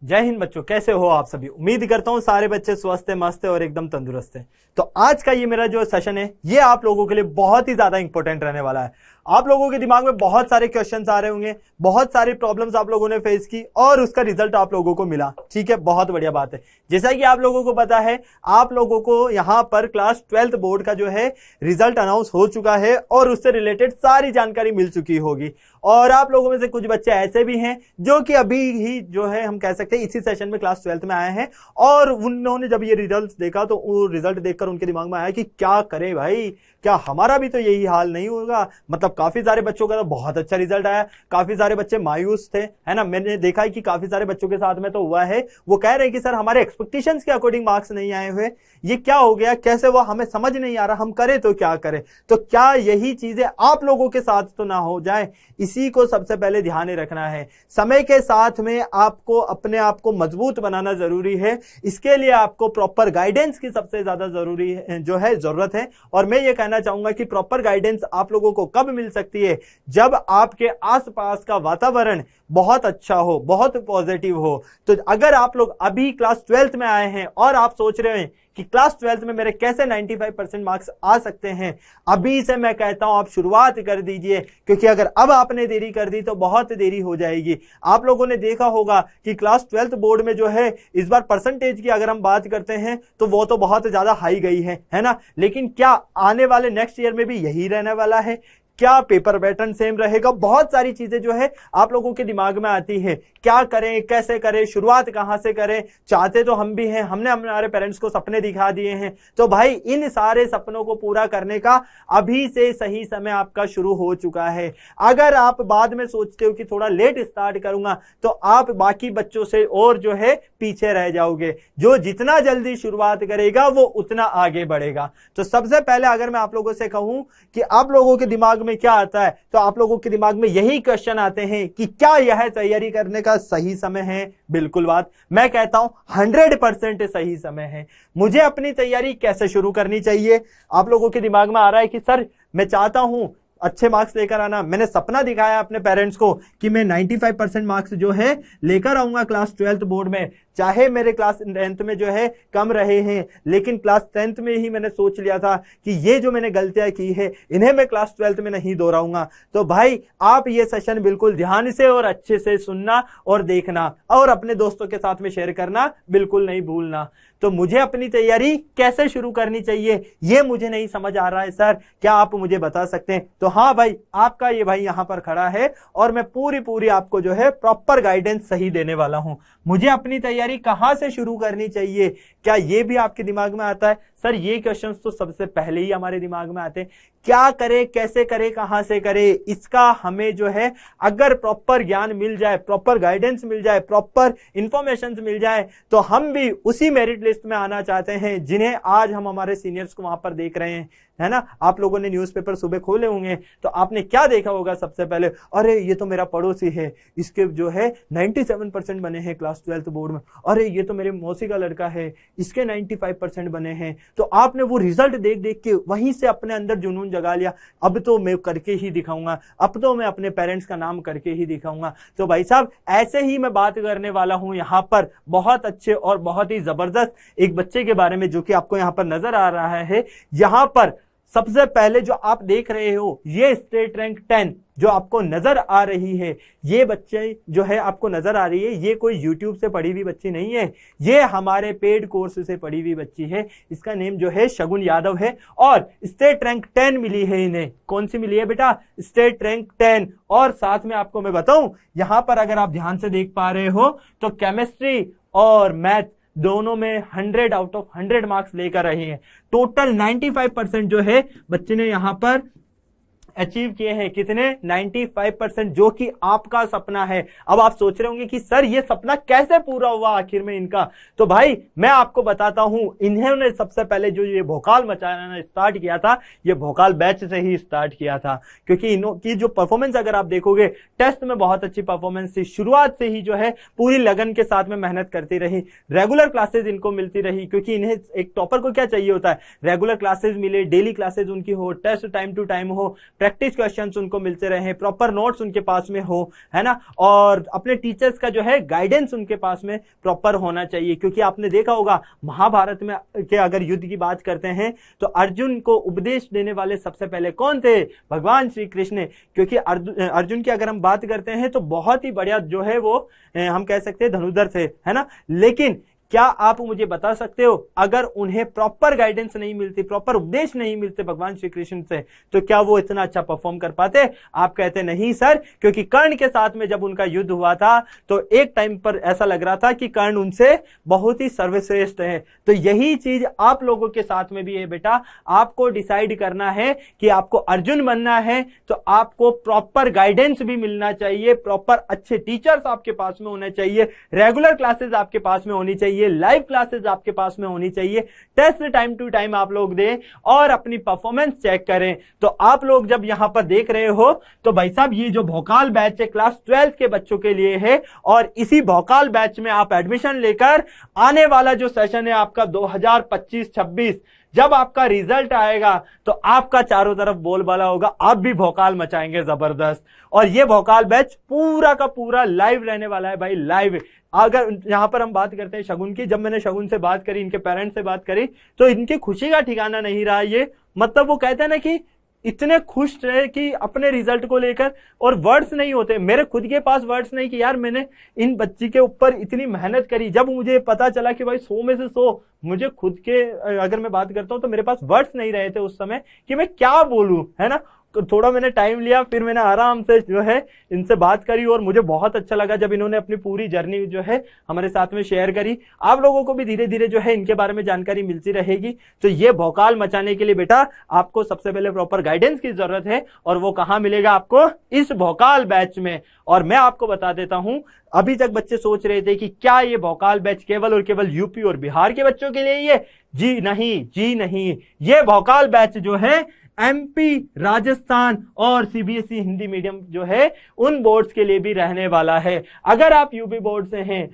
जय हिंद बच्चों, कैसे हो आप सभी। उम्मीद करता हूँ सारे बच्चे स्वस्थ है, मस्त है और एकदम तंदुरुस्त है। तो आज का ये मेरा जो सेशन है ये आप लोगों के लिए बहुत ही ज्यादा इंपॉर्टेंट रहने वाला है। आप लोगों के दिमाग में बहुत सारे क्वेश्चंस आ रहे होंगे, बहुत सारी प्रॉब्लम्स आप लोगों ने फेस की और उसका रिजल्ट आप लोगों को मिला। ठीक है, बहुत बढ़िया बात है। जैसा कि आप लोगों को पता है, आप लोगों को यहाँ पर क्लास 12th बोर्ड का जो है रिजल्ट अनाउंस हो चुका है और उससे रिलेटेड सारी जानकारी मिल चुकी होगी। और आप लोगों में से कुछ बच्चे ऐसे भी हैं जो कि अभी ही जो है हम कह सकते हैं इसी सेशन में क्लास 12th में आए हैं और उन्होंने जब ये रिजल्ट देखा तो वो रिजल्ट देखकर उनके दिमाग में आया कि क्या करें भाई, क्या हमारा भी तो यही हाल नहीं होगा। मतलब काफी सारे बच्चों का तो बहुत अच्छा रिजल्ट आया, काफी सारे बच्चे मायूस थे, है ना। मैंने देखा है कि काफी सारे बच्चों के साथ में तो हुआ है, वो कह रहे हैं कि सर हमारे एक्सपेक्टेशंस के अकॉर्डिंग मार्क्स नहीं आए हुए, ये क्या हो गया, कैसे वो हमें समझ नहीं आ रहा, हम करें तो क्या करें। तो क्या यही चीजें आप लोगों के साथ तो ना हो जाए, इसी को सबसे पहले ध्यान रखना है। समय के साथ में आपको अपने आप को मजबूत बनाना जरूरी है, इसके लिए आपको प्रॉपर गाइडेंस की सबसे ज्यादा जरूरी है, जो है जरूरत है। और मैं ये कहना चाहूंगा कि प्रॉपर गाइडेंस आप लोगों को कब मिल सकती है, जब आपके आसपास का वातावरण बहुत अच्छा हो, बहुत पॉजिटिव हो। तो अगर आप लोग अभी क्लास 12th में आए हैं और आप सोच रहे हैं कि क्लास 12th में मेरे कैसे 95% मार्क्स आ सकते हैं, अभी से मैं कहता हूं आप शुरुआत कर दीजिए, क्योंकि अगर अब आपने देरी कर दी तो बहुत देरी हो जाएगी। आप लोगों ने देखा होगा कि क्लास 12th बोर्ड में जो है इस बार परसेंटेज की अगर हम बात करते हैं तो वो तो बहुत ज्यादा हाई गई है ना। लेकिन क्या आने वाले नेक्स्ट ईयर में भी यही रहने वाला है? क्या पेपर पैटर्न सेम रहेगा? बहुत सारी चीजें जो है आप लोगों के दिमाग में आती है, क्या करें, कैसे करें, शुरुआत कहां से करें। चाहते तो हम भी हैं, हमने हमारे पेरेंट्स को सपने दिखा दिए हैं, तो भाई इन सारे सपनों को पूरा करने का अभी से सही समय आपका शुरू हो चुका है। अगर आप बाद में सोचते हो कि थोड़ा लेट स्टार्ट करूंगा तो आप बाकी बच्चों से और जो है पीछे रह जाओगे। जो जितना जल्दी शुरुआत करेगा वो उतना आगे बढ़ेगा। तो सबसे पहले अगर मैं आप लोगों से कहूं कि आप लोगों के दिमाग में क्या आता है, तो आप लोगों के दिमाग में यही क्वेश्चन आते हैं कि क्या यह तैयारी करने का सही समय है। बिल्कुल बात मैं कहता हूं 100% सही समय है। मुझे अपनी तैयारी कैसे शुरू करनी चाहिए? आप लोगों के दिमाग में आ रहा है कि सर मैं चाहता हूं अच्छे मार्क्स लेकर आना, मैंने सपना दिखाया अपने पेरेंट्स को कि मैं 95% मार्क्स जो है लेकर आऊंगा क्लास 12th बोर्ड में, चाहे मेरे क्लास 10th में जो है कम रहे हैं, लेकिन क्लास 10th में ही मैंने सोच लिया था कि ये जो मैंने गलतियां की है इन्हें मैं क्लास 12th में नहीं दोहराऊंगा। तो भाई आप ये सेशन बिल्कुल ध्यान से और अच्छे से सुनना और देखना और अपने दोस्तों के साथ में शेयर करना बिल्कुल नहीं भूलना। तो मुझे अपनी तैयारी कैसे शुरू करनी चाहिए ये मुझे नहीं समझ आ रहा है सर, क्या आप मुझे बता सकते हैं? तो हाँ भाई, आपका ये भाई यहां पर खड़ा है और मैं पूरी आपको जो है प्रॉपर गाइडेंस सही देने वाला हूं। मुझे अपनी तैयारी कहां से शुरू करनी चाहिए, क्या ये भी आपके दिमाग में आता है? सर ये क्वेश्चंस तो सबसे पहले ही हमारे दिमाग में आते हैं, क्या करें, कैसे करें, कहां से करें। इसका हमें जो है अगर प्रॉपर ज्ञान मिल जाए, प्रॉपर गाइडेंस मिल जाए, प्रॉपर इंफॉर्मेशन मिल जाए, तो हम भी उसी मेरिट लिस्ट में आना चाहते हैं जिन्हें आज हम हमारे सीनियर्स को वहां पर देख रहे हैं, है ना। आप लोगों ने न्यूज़पेपर सुबह खोले होंगे तो आपने क्या देखा होगा सबसे पहले, अरे ये तो मेरा पड़ोसी है, इसके जो है 97% बने हैं क्लास 12th बोर्ड में, अरे ये तो मेरे मौसी का लड़का है, इसके 95% बने हैं। तो आपने वो रिजल्ट देख देख के वहीं से अपने अंदर जुनून जगा लिया, अब तो मैं करके ही दिखाऊंगा, अब तो मैं अपने पेरेंट्स का नाम करके ही दिखाऊंगा। तो भाई साहब ऐसे ही मैं बात करने वाला हूं यहां पर बहुत अच्छे और बहुत ही जबरदस्त एक बच्चे के बारे में जो कि आपको यहां पर नजर आ रहा है। यहां पर सबसे पहले जो आप देख रहे हो ये स्टेट रैंक 10 जो आपको नजर आ रही है, ये बच्चे जो है आपको नजर आ रही है, ये कोई YouTube से पढ़ी हुई बच्ची नहीं है, ये हमारे पेड कोर्स से पढ़ी हुई बच्ची है। इसका नेम जो है शगुन यादव है और स्टेट रैंक 10 मिली है इन्हें। कौन सी मिली है बेटा? State rank 10। और साथ में आपको मैं बताऊं, यहां पर अगर आप ध्यान से देख पा रहे हो तो केमिस्ट्री और मैथ दोनों में 100 आउट ऑफ 100 मार्क्स लेकर रहे हैं। टोटल 95% जो है बच्चे ने यहां पर अचीव किए हैं। कितने? 95%, जो कि आपका सपना है। अब आप सोच रहे होंगे कि सर ये सपना कैसे पूरा हुआ आखिर में इनका। तो भाई मैं आपको बताता हूं, इन्होंने सबसे पहले जो ये भोकाल मचाना स्टार्ट किया था, ये भोकाल बैच से ही स्टार्ट किया था, क्योंकि इनकी जो परफॉर्मेंस अगर आप देखोगे टेस्ट में बहुत अच्छी परफॉर्मेंस थी। शुरुआत से ही जो है पूरी लगन के साथ में मेहनत करती रही, रेगुलर क्लासेज इनको मिलती रही, क्योंकि इन्हें एक टॉपर को क्या चाहिए होता है, रेगुलर क्लासेज मिले, डेली क्लासेज उनकी हो, टेस्ट टाइम टू टाइम हो, प्रैक्टिस क्वेश्चंस उनको मिलते रहे, प्रॉपर नोट्स उनके पास में हो, है ना, और अपने टीचर्स का जो है गाइडेंस उनके पास में प्रॉपर होना चाहिए। क्योंकि आपने देखा होगा महाभारत में के अगर युद्ध की बात करते हैं तो अर्जुन को उपदेश देने वाले सबसे पहले कौन थे? भगवान श्री कृष्ण। क्योंकि अर्जुन की अगर हम बात करते हैं तो बहुत ही बढ़िया जो है वो हम कह सकते हैं धनुर्धर थे, है ना। लेकिन क्या आप मुझे बता सकते हो अगर उन्हें प्रॉपर गाइडेंस नहीं मिलती, प्रॉपर उपदेश नहीं मिलते भगवान श्री कृष्ण से, तो क्या वो इतना अच्छा परफॉर्म कर पाते? आप कहते नहीं सर, क्योंकि कर्ण के साथ में जब उनका युद्ध हुआ था तो एक टाइम पर ऐसा लग रहा था कि कर्ण उनसे बहुत ही सर्वश्रेष्ठ है। तो यही चीज आप लोगों के साथ में भी है बेटा। आपको डिसाइड करना है कि आपको अर्जुन बनना है तो आपको प्रॉपर गाइडेंस भी मिलना चाहिए, प्रॉपर अच्छे टीचर्स आपके पास में होने चाहिए, रेगुलर क्लासेस आपके पास में होनी चाहिए, लाइव क्लासेस आपके पास में होनी चाहिए, टेस्ट टाइम टू टाइम आप लोग दें और अपनी परफॉर्मेंस चेक करें। तो आप लोग जब यहां पर देख रहे हो तो भाई साहब ये जो भोकाल बैच है क्लास 12 के बच्चों के लिए है, और इसी भोकाल बैच में आप एडमिशन लेकर आने वाला जो सेशन है आपका 2025-26 जब आपका रिजल्ट आएगा तो आपका चारों तरफ बोलबाला होगा, आप भी भोकाल मचाएंगे जबरदस्त। और ये भोकाल बैच पूरा का पूरा लाइव रहने वाला है भाई, लाइव। अगर यहां पर हम बात करते हैं शगुन की, जब मैंने शगुन से बात करी, इनके पेरेंट्स से बात करी, तो इनकी खुशी का ठिकाना नहीं रहा। ये मतलब वो कहते हैं ना कि इतने खुश रहे कि अपने रिजल्ट को लेकर, और वर्ड्स नहीं होते, मेरे खुद के पास वर्ड्स नहीं कि यार मैंने इन बच्ची के ऊपर इतनी मेहनत करी। जब मुझे पता चला कि भाई 100 में से 100, मुझे खुद के अगर मैं बात करता हूं तो मेरे पास वर्ड्स नहीं रहे थे उस समय कि मैं क्या बोलूं, है ना। तो थोड़ा मैंने टाइम लिया, फिर मैंने आराम से जो है इनसे बात करी, और मुझे बहुत अच्छा लगा जब इन्होंने अपनी पूरी जर्नी जो है हमारे साथ में शेयर करी। आप लोगों को भी धीरे धीरे जो है इनके बारे में जानकारी मिलती रहेगी। तो ये भोकाल मचाने के लिए बेटा आपको सबसे पहले प्रॉपर गाइडेंस की जरूरत है, और वो कहां मिलेगा आपको? इस भोकाल बैच में। और मैं आपको बता देता हूं, अभी तक बच्चे सोच रहे थे कि क्या ये भोकाल बैच केवल और केवल यूपी और बिहार के बच्चों के लिए ये? जी नहीं, जी नहीं, ये भोकाल बैच जो है एमपी, राजस्थान और सीबीएसई हिंदी मीडियम जो है उन बोर्ड्स के लिए भी रहने वाला है। अगर आप यूपी बोर्ड से हैं,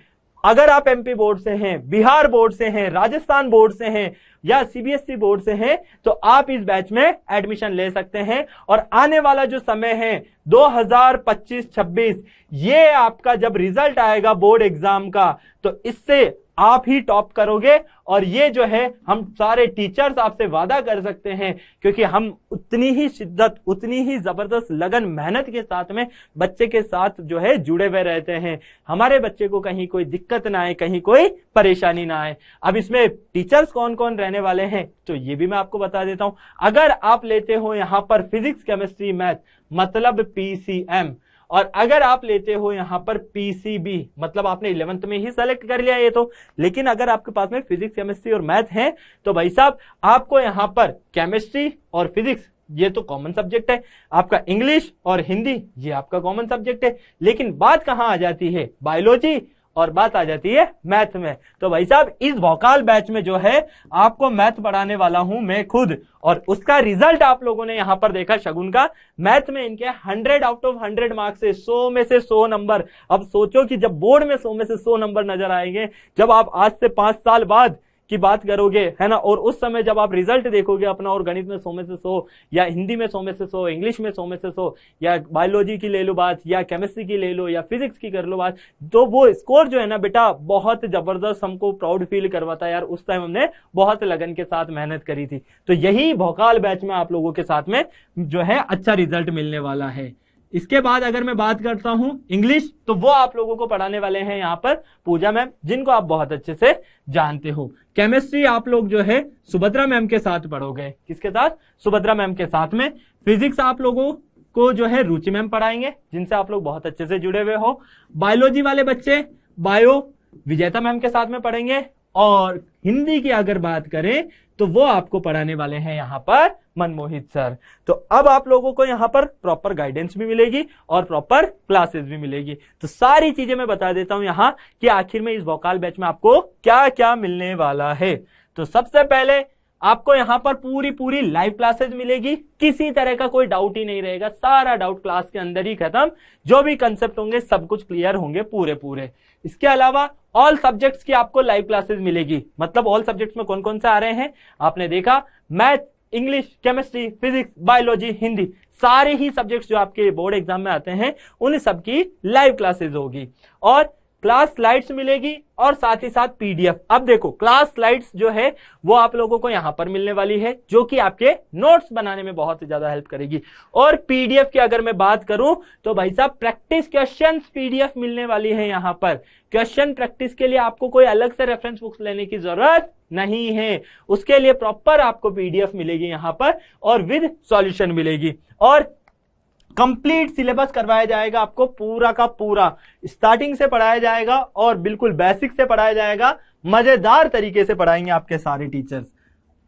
अगर आप एमपी बोर्ड से हैं, बिहार बोर्ड से हैं, राजस्थान बोर्ड से हैं या सीबीएसई बोर्ड से हैं, तो आप इस बैच में एडमिशन ले सकते हैं। और आने वाला जो समय है 2025-26, ये आपका जब रिजल्ट आएगा बोर्ड एग्जाम का, तो इससे आप ही टॉप करोगे। और ये जो है हम सारे टीचर्स आपसे वादा कर सकते हैं, क्योंकि हम उतनी ही शिद्दत, उतनी ही जबरदस्त लगन, मेहनत के साथ में बच्चे के साथ जो है जुड़े हुए रहते हैं। हमारे बच्चे को कहीं कोई दिक्कत ना आए, कहीं कोई परेशानी ना आए। अब इसमें टीचर्स कौन कौन रहने वाले हैं तो ये भी मैं आपको बता देता हूं। अगर आप लेते हो यहां पर फिजिक्स, केमिस्ट्री, मैथ मतलब पीसीएम, और अगर आप लेते हो यहां पर पीसीबी मतलब आपने 11th में ही सेलेक्ट कर लिया ये तो, लेकिन अगर आपके पास में फिजिक्स, केमिस्ट्री और मैथ है तो भाई साहब आपको यहां पर केमिस्ट्री और फिजिक्स ये तो कॉमन सब्जेक्ट है, आपका इंग्लिश और हिंदी ये आपका कॉमन सब्जेक्ट है। लेकिन बात कहां आ जाती है? बायोलॉजी, और बात आ जाती है मैथ में। तो भाई साहब इस भोकाल बैच में जो है आपको मैथ पढ़ाने वाला हूं मैं खुद, और उसका रिजल्ट आप लोगों ने यहां पर देखा शगुन का। मैथ में इनके 100 आउट ऑफ 100 मार्क्स से 100 में से 100 नंबर। अब सोचो कि जब बोर्ड में 100 में से 100 नंबर नजर आएंगे, जब आप आज से 5 साल बाद की बात करोगे, है ना, और उस समय जब आप रिजल्ट देखोगे अपना, और गणित में 100 में से 100 या हिंदी में 100 में से 100, इंग्लिश में 100 में से 100, या बायोलॉजी की ले लो बात, या केमिस्ट्री की ले लो, या फिजिक्स की कर लो बात, तो वो स्कोर जो है ना बेटा बहुत जबरदस्त हमको प्राउड फील करवाता है यार, उस टाइम हमने बहुत लगन के साथ मेहनत करी थी। तो यही भोकाल बैच में आप लोगों के साथ में जो है अच्छा रिजल्ट मिलने वाला है। इसके बाद अगर मैं बात करता हूं इंग्लिश, तो वो आप लोगों को पढ़ाने वाले हैं यहां पर पूजा मैम, जिनको आप बहुत अच्छे से जानते हो। केमिस्ट्री आप लोग जो है सुभद्रा मैम के साथ पढ़ोगे। किसके साथ? सुभद्रा मैम के साथ में। फिजिक्स आप लोगों को जो है रुचि मैम पढ़ाएंगे, जिनसे आप लोग बहुत अच्छे से जुड़े हुए हो। बायोलॉजी वाले बच्चे बायो विजेता मैम के साथ में पढ़ेंगे। और हिंदी की अगर बात करें तो वो आपको पढ़ाने वाले हैं यहां पर मनमोहित सर। तो अब आप लोगों को यहां पर प्रॉपर गाइडेंस भी मिलेगी और प्रॉपर क्लासेस भी मिलेगी। तो सारी चीजें मैं बता देता हूं यहां कि आखिर में इस वोकाल बैच में आपको क्या क्या मिलने वाला है। तो सबसे पहले आपको यहां पर पूरी लाइव क्लासेस मिलेगी, किसी तरह का कोई डाउट ही नहीं रहेगा, सारा डाउट क्लास के अंदर ही खत्म, जो भी कंसेप्ट होंगे सब कुछ क्लियर होंगे पूरे। इसके अलावा ऑल सब्जेक्ट्स की आपको लाइव क्लासेस मिलेगी। मतलब ऑल सब्जेक्ट्स में कौन कौन से आ रहे हैं आपने देखा, math, English, chemistry, physics, biology, Hindi, सारे ही सब्जेक्ट्स जो आपके बोर्ड एग्जाम में आते हैं उन सबकी लाइव क्लासेस होगी और क्लास स्लाइड्स मिलेगी और साथ ही साथ पीडीएफ। अब देखो क्लास स्लाइड्स जो है वो आप लोगों को यहां पर मिलने वाली है जो कि आपके नोट्स बनाने में बहुत ही ज्यादा हेल्प करेगी। और पीडीएफ की अगर मैं बात करूं तो भाई साहब प्रैक्टिस क्वेश्चंस पीडीएफ मिलने वाली है। यहां पर क्वेश्चन प्रैक्टिस के लिए आपको कोई अलग से रेफरेंस बुक्स लेने की जरूरत नहीं है, उसके लिए प्रॉपर आपको पीडीएफ मिलेगी यहां पर और विद सॉल्यूशन मिलेगी। और कंप्लीट सिलेबस करवाया जाएगा आपको, पूरा का पूरा स्टार्टिंग से पढ़ाया जाएगा और बिल्कुल बेसिक से पढ़ाया जाएगा, मजेदार तरीके से पढ़ाएंगे आपके सारे टीचर्स।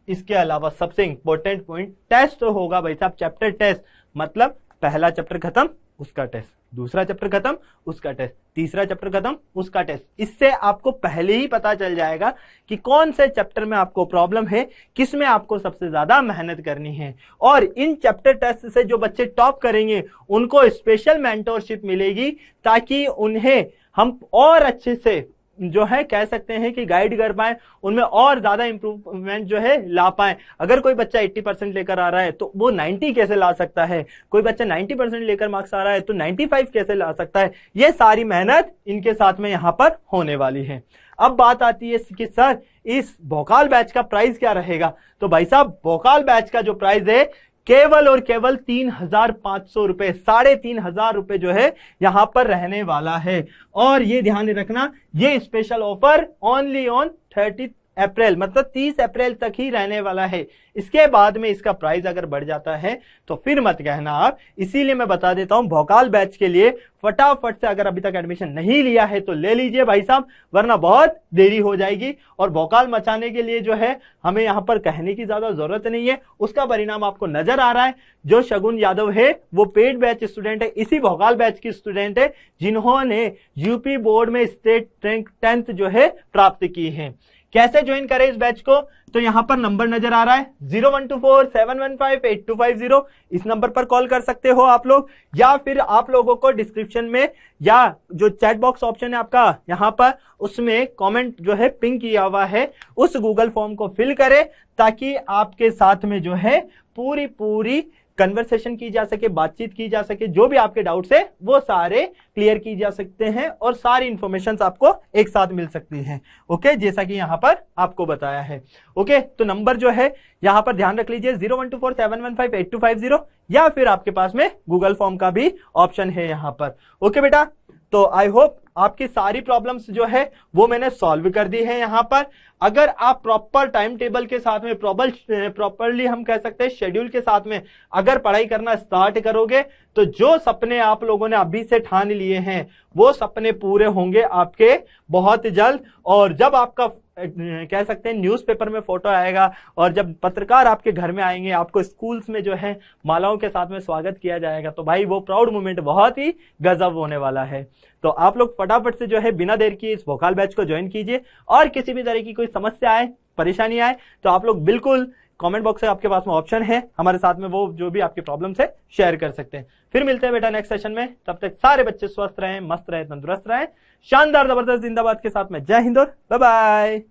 इसके अलावा सबसे इंपॉर्टेंट पॉइंट टेस्ट होगा भाई साहब, चैप्टर टेस्ट, मतलब पहला चैप्टर खत्म उसका टेस्ट, दूसरा चैप्टर खत्म उसका टेस्ट, तीसरा चैप्टर खत्म उसका टेस्ट। इससे आपको पहले ही पता चल जाएगा कि कौन से चैप्टर में आपको प्रॉब्लम है, किस में आपको सबसे ज्यादा मेहनत करनी है। और इन चैप्टर टेस्ट से जो बच्चे टॉप करेंगे उनको स्पेशल मेंटोरशिप मिलेगी ताकि उन्हें हम और अच्छे से जो है कह सकते हैं कि गाइड कर पाए, उनमें और ज्यादा इंप्रूवमेंट जो है ला पाए। अगर कोई बच्चा 80% लेकर आ रहा है तो वो 90 कैसे ला सकता है, कोई बच्चा 90% लेकर मार्क्स आ रहा है तो 95 कैसे ला सकता है, ये सारी मेहनत इनके साथ में यहां पर होने वाली है। अब बात आती है कि सर इस भोकाल बैच का प्राइस क्या रहेगा। तो भाई साहब भोकाल बैच का जो प्राइस है केवल और केवल 3,500 रुपए, 3,500 रुपए जो है यहां पर रहने वाला है। और ये ध्यान रखना ये स्पेशल ऑफर ओनली ऑन 30 अप्रैल, मतलब 30 अप्रैल तक ही रहने वाला है। इसके बाद में इसका प्राइस अगर बढ़ जाता है तो फिर मत कहना आप। इसीलिए मैं बता देता हूं भोकाल बैच के लिए फटाफट से अगर अभी तक एडमिशन नहीं लिया है तो ले लीजिए भाई साहब, वरना बहुत देरी हो जाएगी। और भोकाल मचाने के लिए जो है हमें यहां पर कहने की ज्यादा जरूरत नहीं है, उसका परिणाम आपको नजर आ रहा है। जो शगुन यादव है वो पेड बैच स्टूडेंट है, इसी भोकाल बैच की स्टूडेंट है जिन्होंने यूपी बोर्ड में स्टेट रैंक 10th जो है प्राप्त की है। कैसे ज्वाइन करें इस बैच को, तो यहां पर नंबर नजर आ रहा है 0124-715-8250, इस नंबर पर कॉल कर सकते हो आप लोग, या फिर आप लोगों को डिस्क्रिप्शन में या जो चैट बॉक्स ऑप्शन है आपका यहां पर उसमें कमेंट जो है पिन किया हुआ है, उस गूगल फॉर्म को फिल करें ताकि आपके साथ में जो है पूरी कन्वर्सेशन की जा सके, बातचीत की जा सके, जो भी आपके डाउट्स है वो सारे क्लियर की जा सकते हैं और सारी इंफॉर्मेशन आपको एक साथ मिल सकती है। ओके, जैसा कि यहां पर आपको बताया है। ओके, तो नंबर जो है यहां पर ध्यान रख लीजिए 0124-715-8250, या फिर आपके पास में गूगल फॉर्म का भी ऑप्शन है यहां पर। ओके बेटा, तो आई होप आपकी सारी प्रॉब्लम्स जो है वो मैंने सॉल्व कर दी है यहां पर। अगर आप प्रॉपर टाइम टेबल के साथ में प्रॉपरली हम कह सकते हैं शेड्यूल के साथ में अगर पढ़ाई करना स्टार्ट करोगे तो जो सपने आप लोगों ने अभी से ठान लिए हैं वो सपने पूरे होंगे आपके बहुत जल्द। और जब आपका कह सकते हैं न्यूज़पेपर में फोटो आएगा और जब पत्रकार आपके घर में आएंगे, आपको स्कूल्स में जो है मालाओं के साथ में स्वागत किया जाएगा, तो भाई वो प्राउड मोमेंट बहुत ही गजब होने वाला है। तो आप लोग फटाफट से जो है बिना देर किए इस भोकाल बैच को ज्वाइन कीजिए। और किसी भी तरह की कोई समस्या आए, परेशानी आए तो आप लोग बिल्कुल कमेंट बॉक्स में आपके पास में ऑप्शन है, हमारे साथ में वो जो भी आपकी प्रॉब्लम्स है शेयर कर सकते हैं। फिर मिलते हैं बेटा नेक्स्ट सेशन में, तब तक सारे बच्चे स्वस्थ रहें, मस्त रहें, तंदुरुस्त रहें, शानदार जबरदस्त जिंदाबाद के साथ में। जय हिंद और बाय बाय।